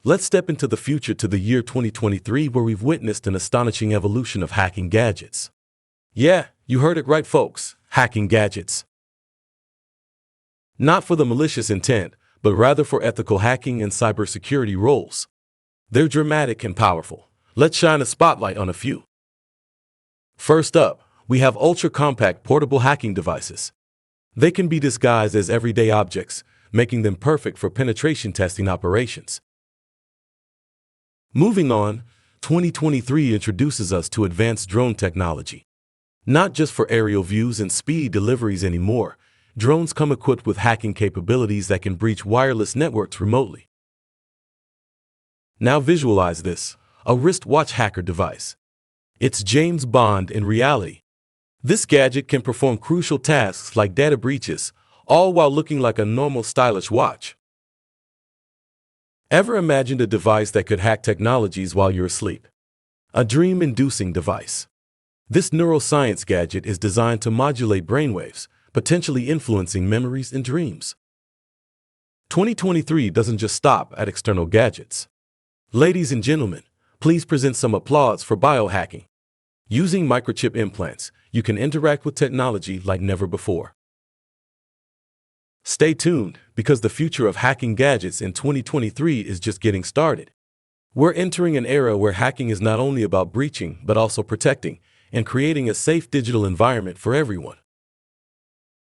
Let's step into the future to the year 2023 where we've witnessed an astonishing evolution of hacking gadgets. Yeah, you heard it right, folks. Hacking gadgets. Not for the malicious intent, but rather for ethical hacking and cybersecurity roles. They're dramatic and powerful. Let's shine a spotlight on a few. First up, we have ultra-compact portable hacking devices. They can be disguised as everyday objects, making them perfect for penetration testing operations. Moving on, 2023 introduces us to advanced drone technology. Not just for aerial views and speed deliveries anymore, drones come equipped with hacking capabilities that can breach wireless networks remotely. Now visualize this, a wristwatch hacker device. It's James Bond in reality. This gadget can perform crucial tasks like data breaches, all while looking like a normal stylish watch. Ever imagined a device that could hack technologies while you're asleep? A dream-inducing device. This neuroscience gadget is designed to modulate brainwaves, potentially influencing memories and dreams. 2023 doesn't just stop at external gadgets. Ladies and gentlemen, please present some applause for biohacking. Using microchip implants, you can interact with technology like never before. Stay tuned, because the future of hacking gadgets in 2023 is just getting started. We're entering an era where hacking is not only about breaching, but also protecting and creating a safe digital environment for everyone.